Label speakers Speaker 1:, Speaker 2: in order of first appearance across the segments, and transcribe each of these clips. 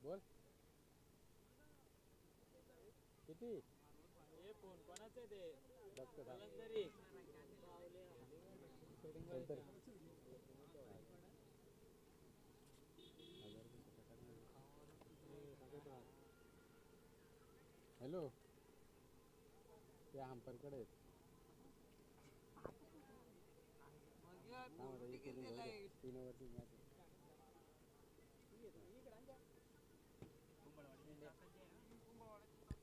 Speaker 1: बोल किती
Speaker 2: हे फोन कोणाचं ते
Speaker 1: बघतो का
Speaker 2: जलंधरी
Speaker 1: हॅलो या हंपरकडे आहेत. तीन ओव्हरची मॅच आहे.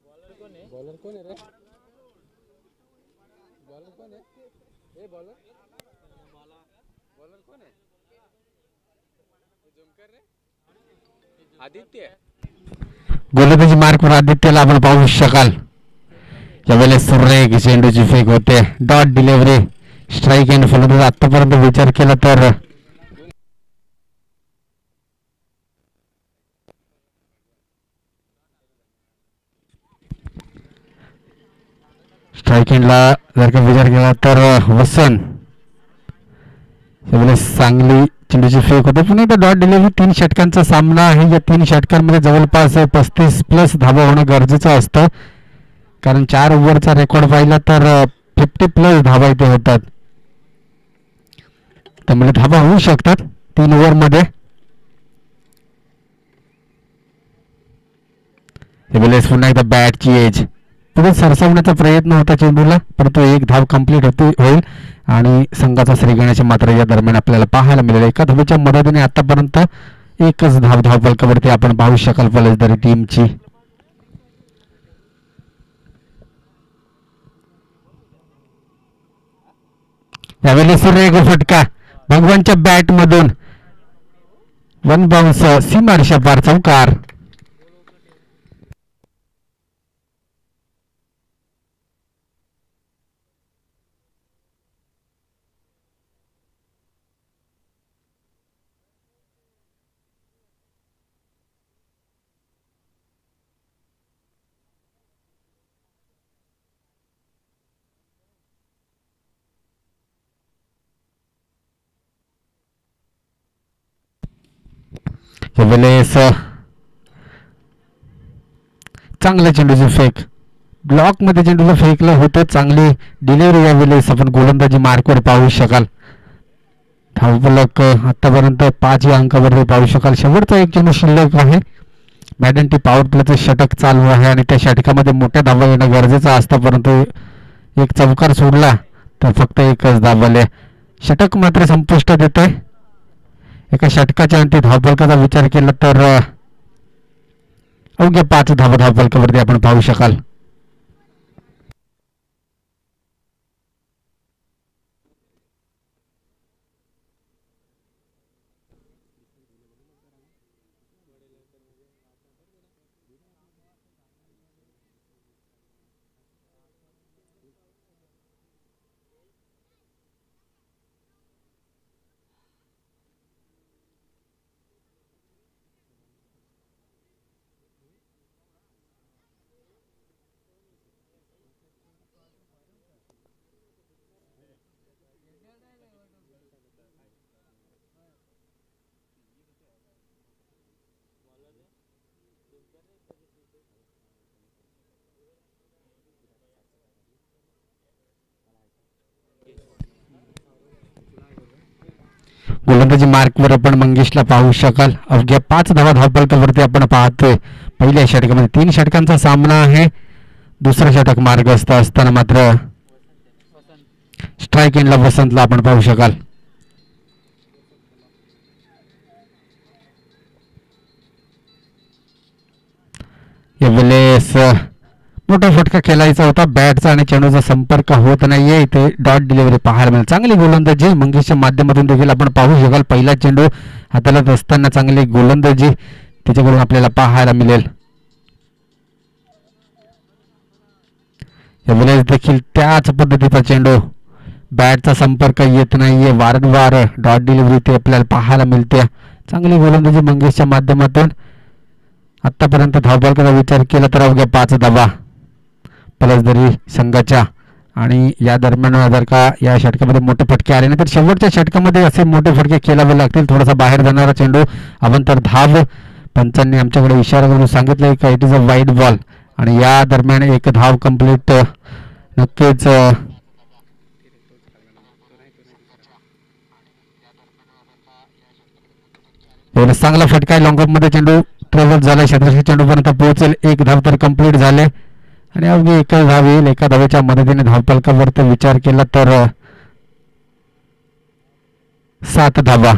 Speaker 2: बॉलर कोण आहे
Speaker 1: बॉलर कोण आहे रे? बॉलर कोण आहे? ए बॉलर बॉलर कोण आहे? जुमकर रे आदित्य.
Speaker 3: गोलंदाजी मार्कवर आदित्यला आपण पाहू शकाल. यावेळेस सुरेख चेंडूची फेक होते. डॉट डिलिव्हरी स्ट्राईक एंड फलंदाज आतापर्यंत विचार केला तर स्ट्राईक एंडला जर का विचार केला तर वसन यावेळेस चांगली चेंडूची फेक होते. पुन्हा एकदा डॉट डिलिव्हरी. 3 षटकांचा सामना आहे. या 3 षटकांमध्ये जवळपास 35+ धावा होणं गरजेचं असतं, कारण 4 ओव्हरचा रेकॉर्ड पाहिला तर 50+ धावा इथे होतात. त्यामुळे धावा होऊ शकतात 3 ओव्हरमध्ये. पुन्हा एकदा बॅटची एज पुढे सरसावण्याचा प्रयत्न होता चेंडूला, परंतु 1 धाव कंप्लीट होईल आणि संघाचा श्रीगणेश मात्र या दरम्यान आपल्याला पाहायला मिळेल. एका धावेच्या मदतीने आतापर्यंत 1च धाव धावफलकावरती आपण पाहू शकाल फलंदाजी टीमची. यावेळेस सुरेख फटका भगवानच्या बॅट मधून 1 बाउन्स सीमारेषा पार चौकार. यावेळेस चांगल्या चेंडूची फेक ब्लॉक मध्ये चेंडूला फेकलं होतं. चांगली डिलिव्हरी यावेळेस आपण गोलंदाजी मार्कवर पाहू शकाल. धावफलक आतापर्यंत 5 या अंकावरती पाहू शकाल. शेवटचा एक चेंडू शिल्लक आहे. मॅडन टी पॉवर प्लेचं षटक चालू आहे आणि त्या षटकामध्ये मोठ्या धावा येणं गरजेचं असतं, परंतु एक चौकार सोडला तर फक्त 1च धाव आले. षटक मात्र संपुष्टात येत आहे. एका षटकाच्या अंती धावफलकाचा विचार केला तर अवघ्या 5 धावा धावफलकावरती आपण पाहू शकाल. गोलंदाजी मार्कवर आपण मंगेशला पाहू शकाल. अवघ्या 5 धावा धावफलकावरती आपण पाहतोय. पहिल्या षटकामध्ये 3 षटकांचा सामना आहे. दुसरा षटक मार्गस्थ असताना मात्र स्ट्राईक एंडला वसंतला आपण पाहू शकाल. यावेळेस मोठा फटका खेळायचा होता. बॅटचा आणि चेंडूचा संपर्क होत नाहीये. इथे डॉट डिलिव्हरी पाहायला मिळेल. चांगली गोलंदाजी मंगेशच्या माध्यमातून देखील आपण पाहू शकाल. पहिला चेंडू हाताळत असताना चांगली गोलंदाजी त्याच्याकडून आपल्याला पाहायला मिळेल. यावेळेस देखील त्याच पद्धतीचा चेंडू, बॅटचा संपर्क येत नाहीये. वारंवार डॉट डिलिव्हरी ते आपल्याला पाहायला मिळते. चांगली गोलंदाजी मंगेशच्या माध्यमातून. आतापर्यंत धावफलकाचा विचार केला तर अवघ्या 5 धावा फलंदाजी संघाच्या. आणि या दरम्यान जर का या षटकामध्ये मोठे फटके आले नाही तर शेवटच्या षटकामध्ये असे मोठे फटके खेळावे लागतील. थोडासा बाहेर जाणारा चेंडू अवंतर धाव पंचांनी आमच्याकडे इशारा करून सांगितलं का it is a wide ball आणि या दरम्यान एक धाव कंप्लीट नक्कीच चांगला फटका आहे. लॉंग ऑफ मध्ये चेंडू ट्रॅव्हल झाला, क्षेत्ररक्षक चेंडूपर्यंत पोहोचेल. एक धाव तर कंप्लीट झाले आणि अवघी एकच धाव येईल. एका धावेच्या मदतीने धावफलकावर विचार केला तर 7 धावा.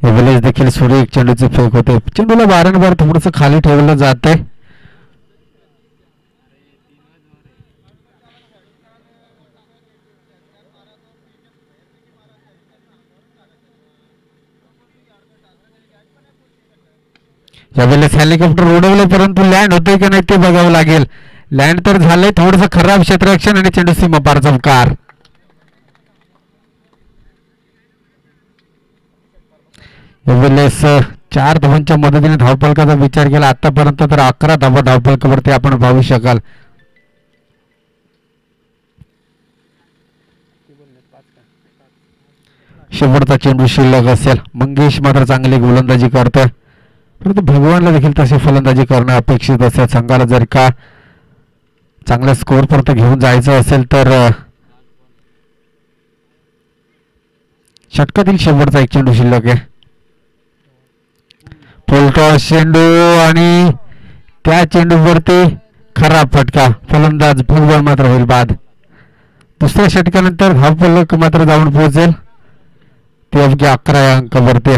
Speaker 3: यावेळेस देखील सूर्य एक चेंडूचे फेक होते. चेंडूला वारंवार थोडंसं खाली ठेवलं जाते. यावेळेस हेलिकॉप्टर उडवले परंतु लँड होतोय की नाही ते बघावं लागेल. लँड तर झालंय, थोडंसं खराब क्षेत्ररक्षण आणि चेंडू सीमा पार चमकार. यावेळेस 4 धावांच्या मदतीने धावफलकाचा विचार केला आतापर्यंत तर 11 धावा धावफलकावरती आपण पाहू शकाल. शेवटचा चेंडू शिल्लक असेल. मंगेश मात्र चांगली गोलंदाजी करतोय परंतु भगवानला देखील तशी फलंदाजी करणं अपेक्षित असेल. संघाला जर का चांगल्या स्कोअर पर्यंत घेऊन जायचं असेल तर षटकातील शेवटचा एक चेंडू शिल्लक आहे. फुलटॉस चेंडू आणि त्या चेंडूवरती खराब फटका. फलंदाज भगवान मात्र होईल बाद. दुसऱ्या षटकानंतर धावफलक मात्र जाऊन पोहोचेल ते अवघ्या 11 या अंकावरती.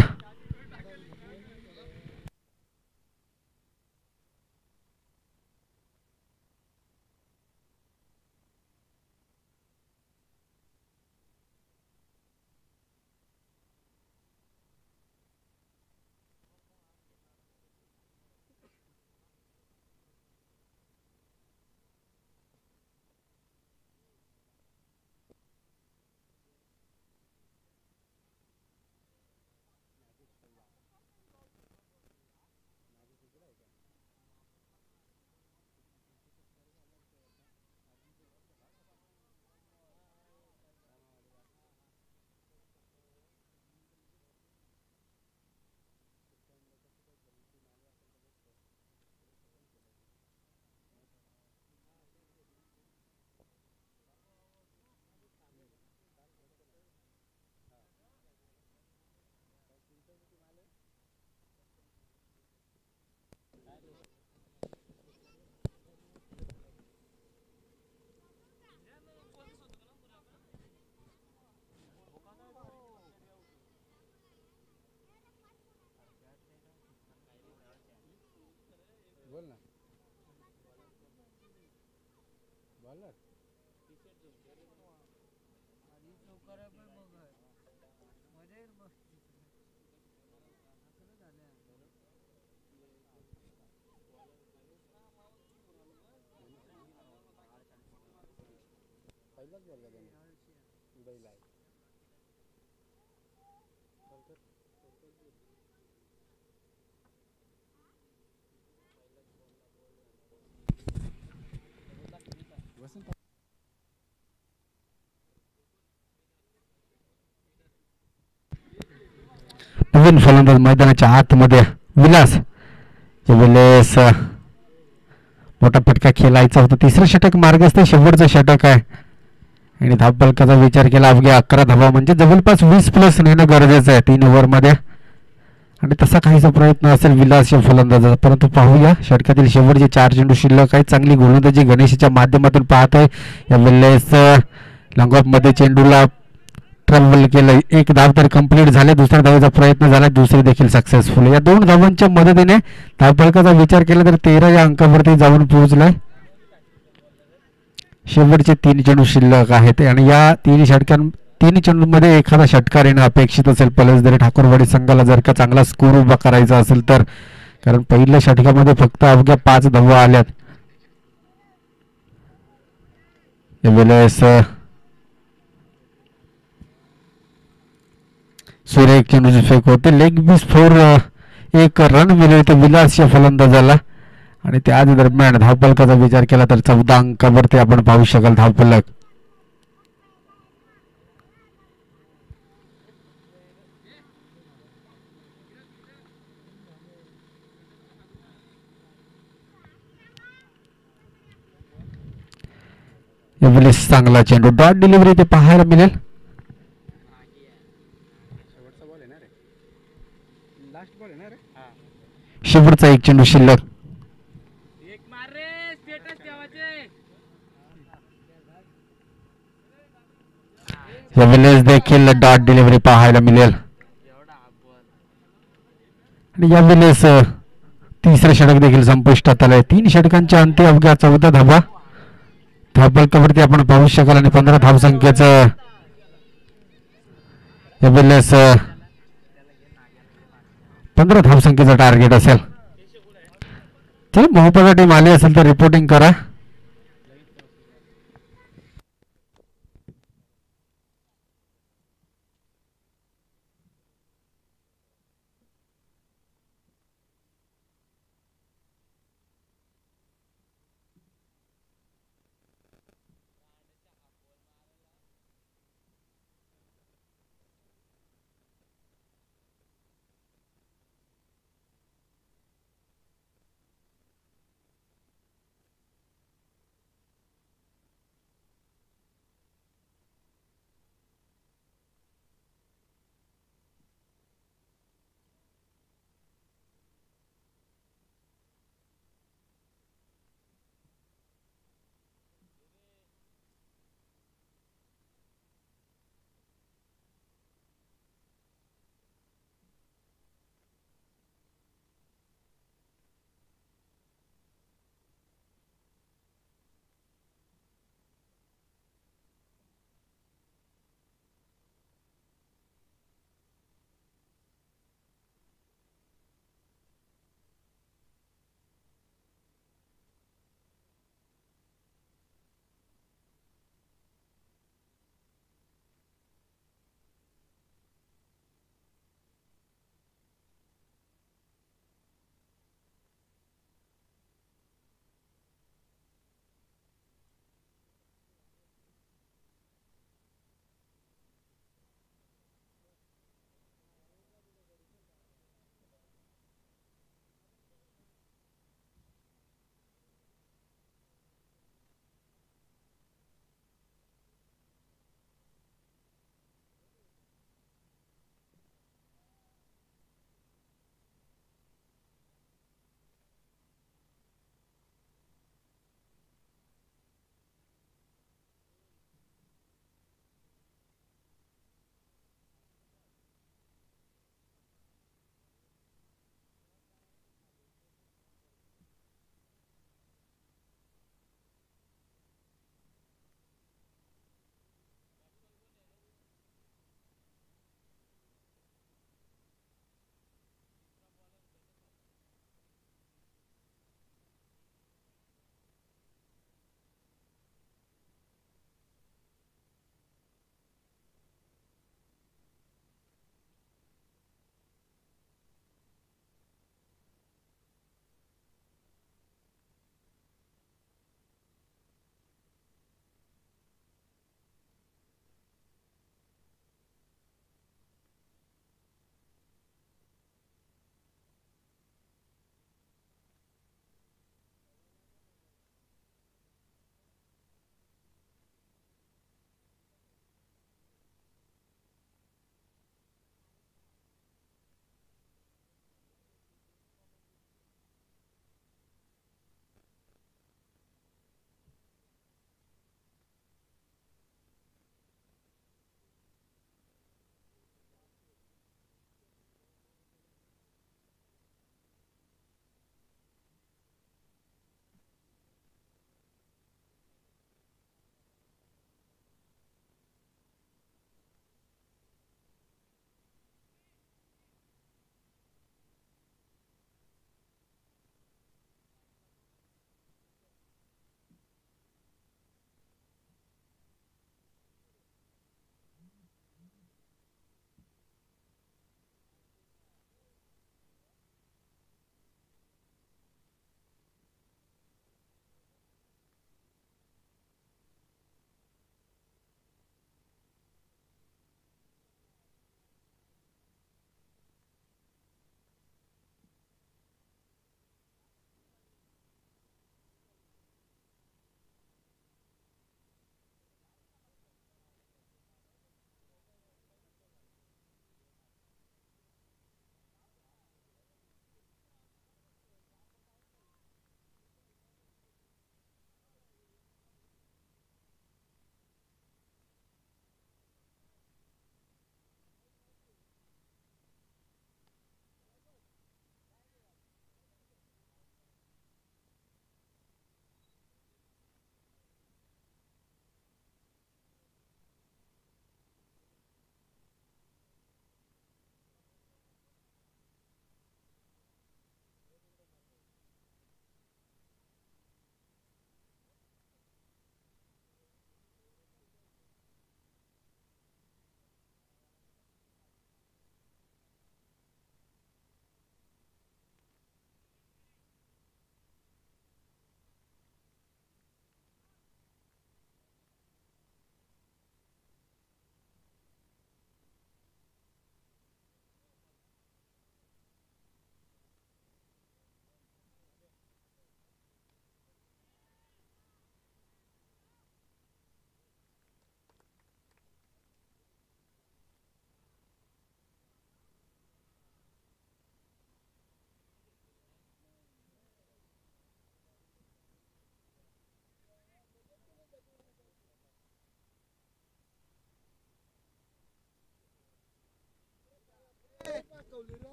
Speaker 1: बोल ना बॉलर पहिलाच बॉल का त्यांनी उडवला आहे.
Speaker 3: नवीन फलंदाज मैदानाच्या आतमध्ये विलास. यावेळेस मोठा फटका खेळायचा होता. तिसरं षटक मार्गस्थ शेवटचं षटक आहे आणि धावफलकाचा विचार केला अवघ्या 11 धावा म्हणजे जवळपास 20+ नेणं गरजेचं आहे 3 ओव्हरमध्ये आणि तसा काहीसा प्रयत्न असेल विलास या फलंदाजाचा. परंतु पाहूया षटकातील शेवटचे 4 चेंडू शिल्लक आहे. चांगली गोलंदाजी गणेशच्या माध्यमातून पाहतोय. यावेळेस लॉंग ऑफ मध्ये चेंडूला ट्रॅव्हल केलं. एक धाव तर कंप्लीट झाले. दुसऱ्या धावेचा प्रयत्न झाला, दुसरी देखील सक्सेसफुल. या 2 धावांच्या मदतीने धावफलकाचा विचार केला तर 13 या अंकावरती जाऊन पोहोचलाय. शेवटचे 3 चेंडू शिल्लक आहेत आणि या 3 चेंडूमध्ये एखादा षटकार येणं अपेक्षित असेल पलसदरी ठाकूरवाडी संघाला जर का चांगला स्कोर उभा करायचा असेल तर. कारण पहिल्या षटकामध्ये फक्त अवघ्या 5 धावा आल्यात. यावेळेस सूर्य एक चेंडूची फेक होते. लेग बीस 4 एक रन मिळवते विलास या फलंदाजाला. आणि त्याच दरम्यान धावफलकाचा विचार केला तर 14 अंकावरती आपण पाहू शकाल धावफलक. विलास चांगला चेंडू डॉट डिलिव्हरी ते पाहायला मिळेल.
Speaker 1: शेवटचा बॉल आहे ना रे, लास्ट बॉल आहे ना रे.
Speaker 3: शेवटचा एक चेंडू शिल्लक.
Speaker 2: एक मार रे, स्टेटस ठेवायचे.
Speaker 3: विलेज देखील डॉट डिलिव्हरी पाहायला मिळेल. आणि या विलेस तिसरे षटक देखील संपुष्टात आलंय. 3 षटकांच्या अंती अवघ्या 14 धावा धावफलकावरती आपण पाहू शकाल. आणि 15 धावसंख्येचं या विलेस 15 धावसंख्येचं टार्गेट असेल. चला मोहपदा टीम आली असेल तर रिपोर्टिंग करा.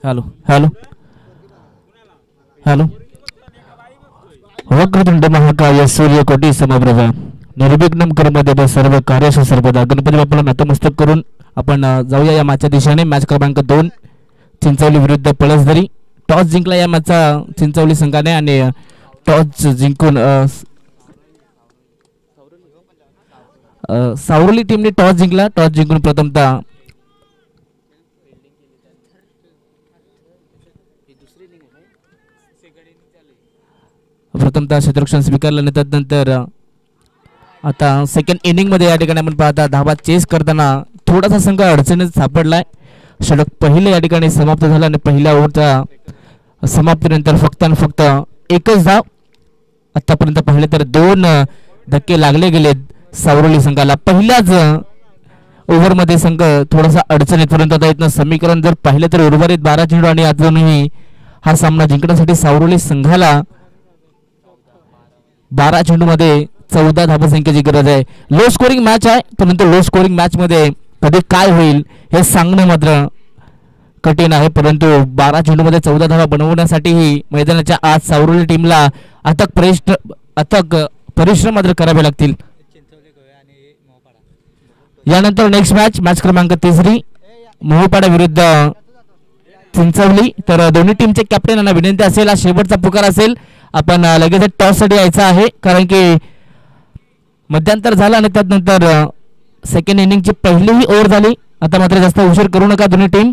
Speaker 4: हॅलो हॅलो हॅलो वक्रतुंड महाकाय सूर्यकोटी समप्रभ निर्विघ्नं कर्मदेव सर्व कार्येषु सर्वदा. गणपती बाप्पाला नतमस्तक करून आपण जाऊया या मॅचच्या दिशेने. मॅच क्रमांक 2 चिंचवली विरुद्ध पळसधरी. टॉस जिंकला या मॅचचा चिंचवली संघाने आणि टॉस जिंकून सावरली टीमने टॉस जिंकला. टॉस जिंकून प्रथमतः क्षेत्ररक्षण स्वीकारलं आणि त्यानंतर आता सेकंड इनिंग मध्ये या ठिकाणी आपण पाहता धाबा चेस करताना थोडासा संघ अडचणीत सापडलाय. षटक पहिले या ठिकाणी समाप्त झाला आणि पहिल्या ओव्हरच्या समाप्तीनंतर फक्त आणि फक्त एकच धाव. आतापर्यंत पाहिले तर 2 धक्के लागले गेलेत सावरली संघाला. पहिल्याच ओव्हरमध्ये संघ थोडासा अडचणीत, परंतु आता इथनं समीकरण जर पाहिलं तर उर्वरित 12 चेंडू आणि अजूनही हा सामना जिंकण्यासाठी सावरली संघाला 12 चेंडूमध्ये 14 धावसंख्येची गरज आहे. लो स्कोरिंग मॅच आहे, परंतु लो स्कोरिंग मॅच मध्ये कधी काय होईल हे सांगणं मात्र कठीण आहे. परंतु 12 चेंडूमध्ये 14 धावा बनवण्यासाठीही मैदानाच्या आज सावरली टीमला अथक परिश्रम मात्र करावे लागतील. यानंतर नेक्स्ट मॅच क्रमांक 3 मोहपाडा विरुद्ध चिंचवली. तर दोन्ही टीमचे कॅप्टन विनंती असेल, हा शेवटचा पुकार असेल, आपण लगेच टॉस साठी यायचं आहे, कारण की मध्यांतर झालं आणि त्यानंतर सेकंड इनिंगची पहिलीही ओव्हर झाली. आता मात्र जास्त उशीर करू नका दोन्ही टीम,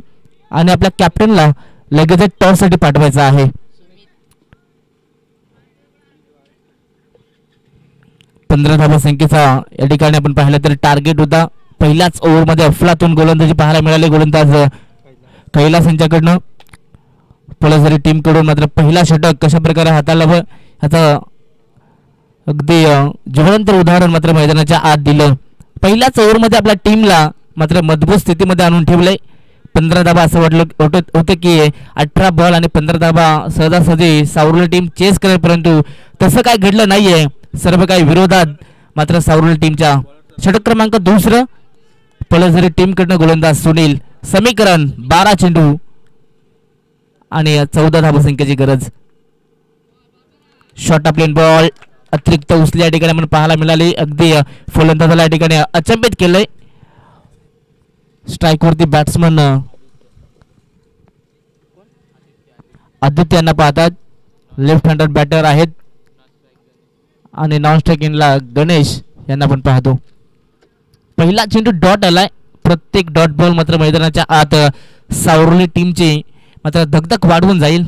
Speaker 4: आणि आपल्या कॅप्टनला लगेच टॉस साठी पाठवायचं आहे. पंधरा धावा संख्येचा या ठिकाणी आपण पाहिलं तर टार्गेट होता. पहिल्याच ओव्हरमध्ये अफलातून गोलंदाजी पाहायला मिळाली गोलंदाज कैलास यांच्याकडनं. पळसधरी टीम कडून मात्र पहिला षटक कशा प्रकारे हाताळला ह्याचा अगदी ज्वलंत उदाहरण मात्र मैदानाच्या आत दिलं. पहिल्याच ओव्हरमध्ये आपल्या टीमला मात्र मजबूत स्थितीमध्ये आणून ठेवलंय. 15 धाबा असं वाटलं होतं की 18 बॉल आणि 15 धाबा सहजासहजी सावरली टीम चेस करेल, परंतु तसं काय घडलं नाहीये. सर्व काही विरोधात मात्र सावरली टीमच्या. षटक क्रमांक 2 पळसधरी टीम कडनं गोलंदाज सुनील. समीकरण 12 चेंडू आणि 14 धावसंख्येची गरज. शॉर्ट प्लेन बॉल अतिरिक्त उचली या ठिकाणी आपण पाहायला मिळाली. अगदी फलंदाजाला या ठिकाणी अचंबित केलंय. स्ट्राईक वरती बॅट्समन आदित्य यांना पाहतात, लेफ्ट हँडर बॅटर आहेत, आणि नॉन स्ट्राईक इनला गणेश यांना पण पाहतो. पहिला चेंडू डॉट आलाय. प्रत्येक डॉट बॉल मात्र मैदानाच्या आत सावरली टीमची मात्र धगधग वाढवून जाईल.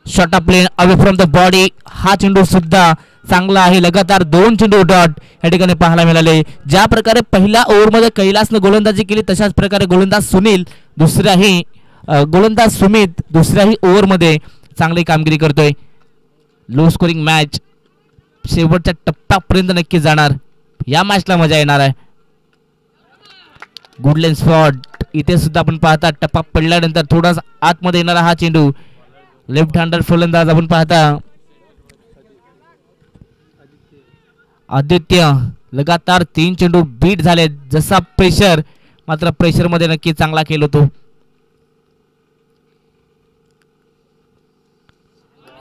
Speaker 4: Shot played away from the body, हा चेंडू सुद्धा चांगला आहे. लगातार 2 चेंडू डॉट या ठिकाणी पाहायला मिळाले. ज्या प्रकारे पहिल्या ओव्हरमध्ये कैलासनं गोलंदाजी केली, तशाच प्रकारे गोलंदाज सुनील गोलंदाज सुमित दुसऱ्याही ओव्हरमध्ये चांगली कामगिरी करतोय. लो स्कोरिंग मॅच शेवटच्या टप्प्यापर्यंत नक्की जाणार. या मॅचला मजा येणार आहे. गुड लेन स्पॉट इथे सुद्धा आपण पाहता. टप्पा पडल्यानंतर थोडासा आतमध्ये येणारा हा चेंडू. लेफ्ट हँडर फलंदाज आपण पाहता आदित्य. लगातार 3 चेंडू बीट झाले. जसा प्रेशर मात्र प्रेशर मध्ये नक्की चांगला खेळ होतो.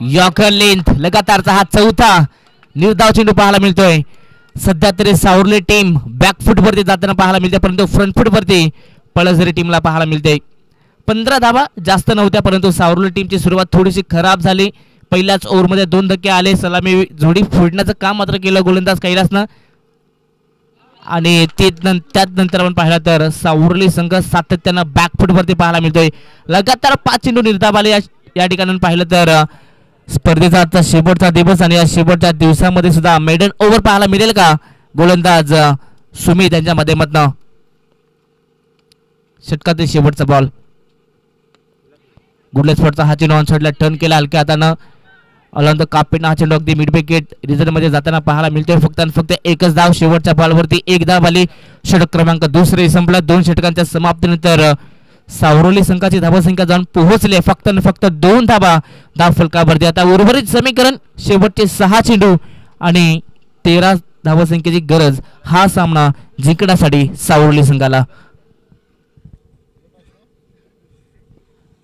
Speaker 4: यॉर्कर लेंथ लगातारचा हा 4था निर्धाव चेंडू पाहायला मिळतोय. सध्या तरी सावरली टीम बॅकफुट वरती जाताना पाहायला मिळते, परंतु फ्रंटफुट वरती पळसधरी टीमला पाहायला मिळते. 15 धावा जास्त नव्हत्या, परंतु सावरली टीमची सुरुवात थोडीशी खराब झाली. पहिल्याच ओव्हरमध्ये 2 धक्के आले. सलामी जोडी फोडण्याचं काम मात्र केलं गोलंदाज कैलासनं, आणि त्यानंतर आपण पाहिलं तर सावरली संघ सातत्यानं बॅकफुट वरती पाहायला मिळतोय. लगातार 5 चेंडू निर्धाव आले. या ठिकाणी पाहिलं तर स्पर्धेचा आजचा शेवटचा दिवस, आणि या शेवटच्या दिवसामध्ये सुद्धा मेडन ओव्हर पाहायला मिळेल का गोलंदाज सुमित यांच्या माध्यमातून. षटकातील शेवटचा बॉल. गुडलेस स्पॉटचा हा चेंडू ऑन साइडला टर्न केला हलक्या हातानं. अलॉंग द कापेट हा चेंडू अगदी मिड विकेट रिझल्ट मध्ये जाताना पाहायला मिळतोय. फक्त आणि फक्त एकच धाव शेवटच्या बॉलवरती एक धाव आली. षटक क्रमांक दुसरे संपला. 2 षटकांच्या समाप्तीनंतर सावरोली संघाची धावसंख्या जाऊन पोहोचले फक्त आणि फक्त 2 धावा धाव फलकावरती. आता उर्वरित समीकरण शेवटचे 6 चेंडू आणि 13 धावसंख्येची गरज हा सामना जिंकण्यासाठी सावरोली संघाला.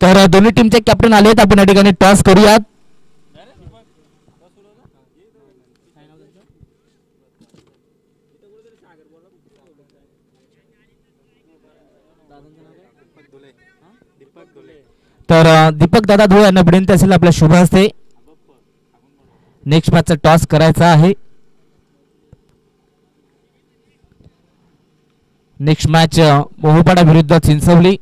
Speaker 4: तर दोन्ही टीमचे कॅप्टन आलेत. आपण या ठिकाणी टॉस करूयात. तर दीपक दादा धुळे यांना विनंती असेल आपल्या शुभ हस्ते नेक्स्ट मॅचचा टॉस करायचा आहे. नेक्स्ट मॅच मोहोपाडा विरुद्ध चिंचवली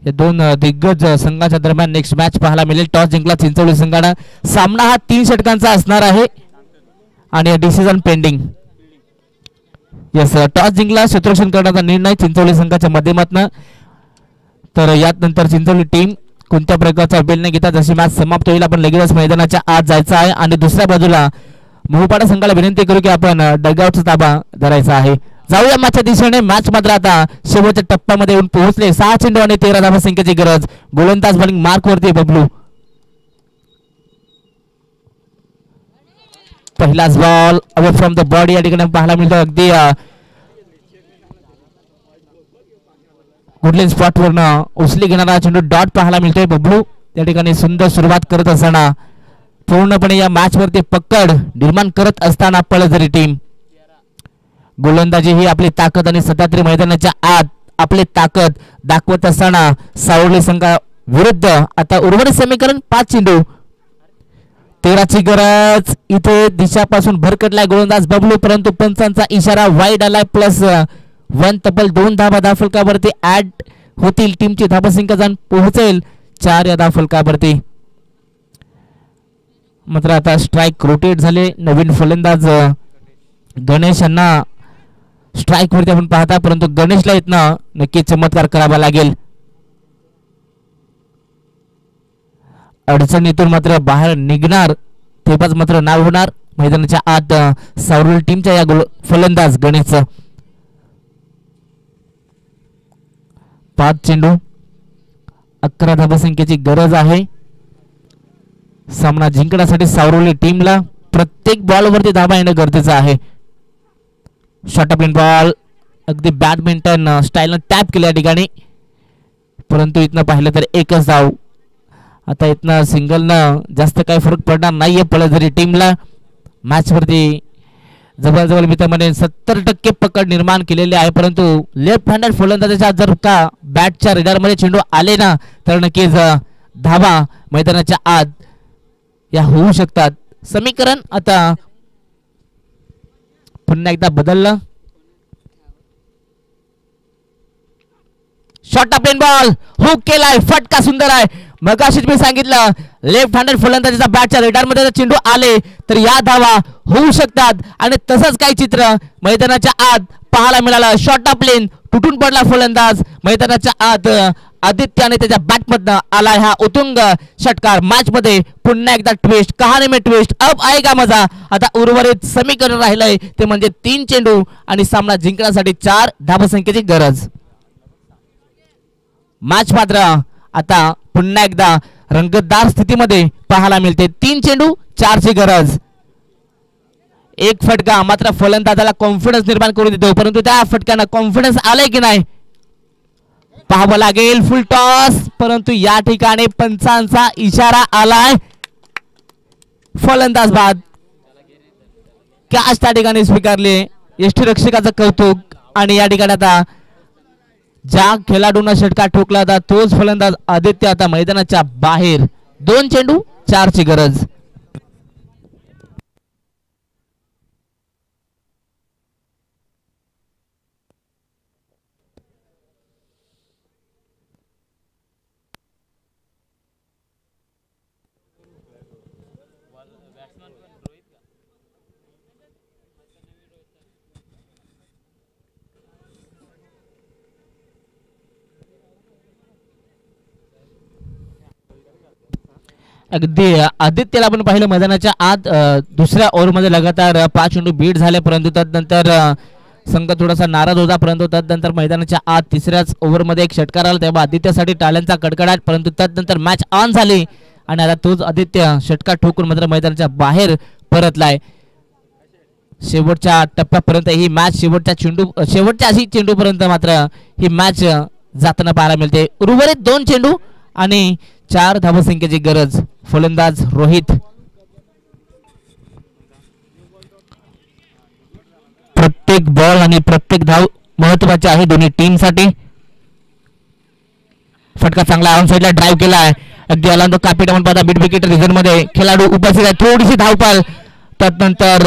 Speaker 4: या दोन दिग्गज संघाच्या दरम्यान नेक्स्ट मॅच पाहायला मिळेल. टॉस जिंकला चिंचवली संघानं. सामना हा 3 षटकांचा असणार आहे आणि डिसिजन पेंडिंग. यस, टॉस जिंकला क्षेत्ररक्षण करण्याचा निर्णय चिंचवली संघाच्या माध्यमातून. तर यात नंतर चिंचवली टीम कोणत्या प्रकारचा अपील न घेता जशी मॅच समाप्त होईल आपण लगेच मैदानाच्या आत जायचं आहे. आणि दुसऱ्या बाजूला मोहोपाडा संघाला विनंती करू की आपण डगआउटचा ताबा धरायचा आहे. जाऊया मॅचच्या दिशेने. मॅच मात्र आता शेवटच्या टप्प्यामध्ये येऊन पोहोचले. 6 चेंडू आणि 13 धावसंख्येची गरज. गोलंदाज बॉलिंग मार्क वरती बबलू. पहिलाच ball away from the body या ठिकाणी पाहायला मिळतो. अगदी गुडलिन स्पॉट वरनं उचली घेणारा चेंडू डॉट पाहायला मिळतोय. बबलू त्या ठिकाणी सुंदर सुरुवात करत असताना पूर्णपणे या मॅच वरती पकड निर्माण करत असताना पळसदरी टीम. गोलंदाजी ही आपली ताकद आणि सध्या तरी मैदानाच्या आत आपली ताकद दाखवत असताना सावरली संघा विरुद्ध आता उर्वरित समीकरण 5 चेंडू 13ची गरज. इथे दिशापासून भरकटलाय गोलंदाज बबलू परंतु पंचांचा इशारा वाईड आलाय. प्लस 1 तब्बल 2 धावा धावफलकावरती ऍड होतील. टीमची धावसंख्या जाऊन पोहोचेल 4 या धावफलकावरती. मात्र आता स्ट्राईक रोटेट झाले. नवीन फलंदाज गणेश यांना स्ट्राईक वरती आपण पाहता परंतु गणेशला इथनं नक्की चमत्कार करावा लागेल. अडचणीतून मात्र बाहेर निघणार तेव्हाच मात्र नाव होणार मैदानाच्या आत सावरोली टीमच्या या फलंदाज गणेशचं. 5 चेंडू 11 धावसंख्येची गरज आहे. सामना जिंकण्यासाठी सावरोली टीमला प्रत्येक बॉलवरती धावा येणं गरजेचं आहे. शॉर्ट अप इन बॉल अगदी बॅडमिंटन स्टाईलनं टॅप केल्या ठिकाणी परंतु इथनं पाहिलं तर एकच धाव. आता इथनं सिंगलनं जास्त काही फरक पडणार नाहीये पळसदरी टीमला. मॅच वरती जवळजवळ मी त्यामध्ये 70% पकड निर्माण केलेली आहे परंतु लेफ्ट हँडेड फलंदाजाच्या जर का बॅटच्या रेडारमध्ये चेंडू आले ना तर नक्कीच धावा मैदानाच्या आत या होऊ शकतात. समीकरण आता पुन्हा एकदा बदललं. Short up in ball hook केलाय. फटका सुंदर आहे. मगाशीच मी सांगितलं लेफ्ट हँडेड फलंदाजाच्या बॅटच्या रेडारमध्ये जर चेंडू आले तर या धावा होऊ शकतात आणि तसंच काही चित्र मैदानाच्या आत पाहायला मिळालं. शॉर्ट अप लेन तुटून पडला फलंदाज मैदानाच्या आत. आदित्याने त्याच्या बॅटमधनं आलाय हा उतुंग षटकार. मॅच मध्ये पुन्हा एकदा ट्विस्ट कहाणी में ट्विस्ट. अब आएगा मजा. आता उर्वरित समीकरण राहिलंय ते म्हणजे 3 चेंडू आणि सामना जिंकण्यासाठी 4 धावसंख्येची गरज. मॅच मात्र आता पुन्हा एकदा रंगतदार स्थितीमध्ये पाहायला मिळते. 3 चेंडू 4ची गरज. एक फटका मात्र फलंदाजाला कॉन्फिडन्स निर्माण करून देतो परंतु त्या फटक्यानं कॉन्फिडन्स आलाय की नाही पाहावं लागेल. फुल टॉस परंतु या ठिकाणी पंचांचा इशारा आलाय. फलंदाज बाद. कॅच त्या ठिकाणी स्वीकारले. यष्टीरक्षकाचं कौतुक. आणि या ठिकाणी आता ज्या खेळाडूंना षटकार ठोकला होता तोच फलंदाज आदित्य आता मैदानाच्या बाहेर. 2 चेंडू 4ची गरज. अगदी आदित्यला आपण पाहिलं मैदानाच्या आत दुसऱ्या ओव्हरमध्ये लगातार 5 चेंडू बीट झाले, परंतु त्यानंतर संघ थोडासा नाराज होता, परंतु त्यानंतर मैदानाच्या आत तिसऱ्याच ओव्हरमध्ये एक षटकार आला, तेव्हा आदित्यसाठी टाळ्यांचा कडकडाट, परंतु त्यानंतर मॅच ऑन झाली आणि आता तोच आदित्य षटकार ठोकून मात्र मैदानाच्या बाहेर परतलाय. शेवटच्या टप्प्यापर्यंत ही मॅच शेवटच्या अशी चेंडूपर्यंत मात्र ही मॅच जाताना पाहायला मिळते. उर्वरित 2 चेंडू आणि 4 धावसंख्येची गरज. फलंदाज रोहित. प्रत्येक बॉल आणि प्रत्येक धाव महत्वाचे आहे दोन्ही टीमसाठी. फटका चांगला ऑन साइडला ड्राईव्ह केलाय. अगदी अलांदो कापिटा म्हणून पाहता मिड विकेट रिझन मध्ये खेळाडू उपस्थित आहे. थोडीशी धावपाल, त्यानंतर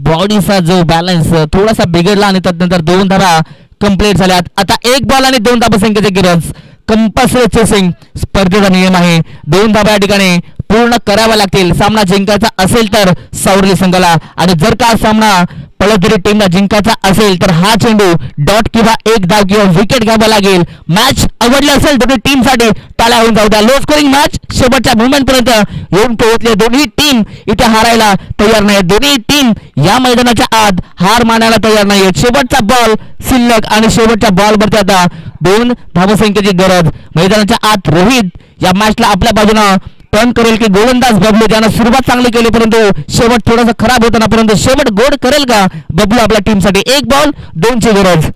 Speaker 4: बॉडीचा जो बॅलन्स थोडासा बिघडला आणि त्यानंतर 2 धावा कंप्लीट झाल्या. आता 1 बॉल आणि 2 धावसंख्येची गरज. कंपल्सरी चेसिंग स्पर्धेचा नियम आहे. 2 धावा या ठिकाणी पूर्ण कराव्या लागतील सामना जिंकायचा असेल तर सावरली संघाला, आणि जर का सामना पळसदरी टीमला जिंकायचा असेल तर हा चेंडू डॉट किंवा 1 धाव किंवा विकेट घ्यावा लागेल. मॅच आवडली असेल दोन्ही टीमसाठी टाळ्या होऊन जाऊ द्या. लो स्कोरिंग मॅच शेवटच्या मोमेंट पर्यंत येऊन पोहोचले. दोन्ही टीम इथे हारायला तयार नाहीत. दोन्ही टीम या मैदानाच्या आत हार मानायला तयार नाहीत. शेवटचा बॉल शिल्लक आणि शेवटच्या बॉलवरती आता 2 धावसंख्येची गरज. मैदानाच्या आत रोहित या मॅचला आपल्या बाजूनं टर्न करेल की गोलंदाज बबलू, त्यानं सुरुवात चांगली केली परंतु शेवट थोडासा खराब होताना, परंतु शेवट गोड करेल का बबलू आपल्या टीमसाठी. 1 बॉल 2 ची गरज.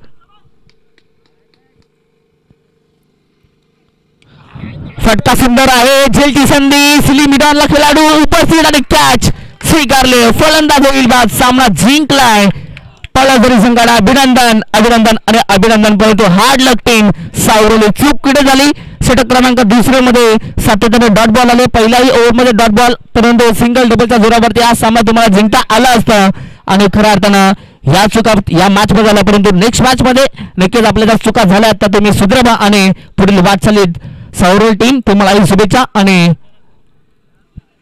Speaker 4: फटका सुंदर आहे. झेलची संधी. सिली मिडॉनला खेळाडू उपस्थित आणि कॅच स्वीकारले. फलंदाज होईल बाद. सामना जिंकलाय पळसदरी संघाला. अभिनंदन अभिनंदन आणि अभिनंदन. परंतु हार्ड लक टीम सावरली. चूक कुठे झाली. षटक क्रमांक 2 मध्ये सातत्याने डॉट बॉल आले. पहिल्याही ओव्हरमध्ये डॉट बॉल, परंतु सिंगल डबलच्या जोरावरती हा सामना तुम्हाला जिंकता आला असता. आणि खऱ्या अर्थानं ह्या चुका या मॅच मध्ये झाल्या, परंतु नेक्स्ट मॅच मध्ये नक्कीच आपल्या चुका झाल्या. आता तुम्ही सुधरवा आणि पुढील वाटचालीत सावरल टीम तुम्हाला शुभेच्छा आणि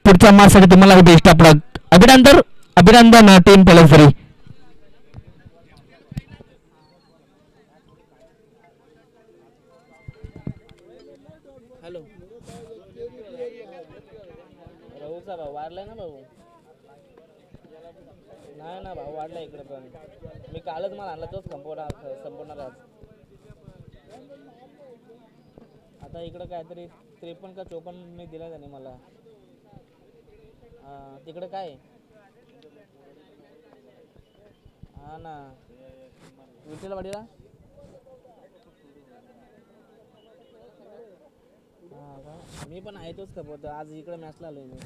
Speaker 4: पुढच्या मॅच साठी तुम्हाला बेस्ट ऑफ लक. अभिनंदन अभिनंदन टीम पळसदरी.
Speaker 2: हॅलो, राहूचा भाऊ वाढलाय ना भाऊ. नाही ना भाऊ वाढलाय इकडे पण. मी कालच मला आणला तोच संपवणार आज. आता इकडं काहीतरी 53 का 54 दिला त्याने मला. तिकडे काय हा ना विठ्ठलवाडीला. मी पण आहे तोच खपवतो आज. इकडे मॅचला आलोय मी.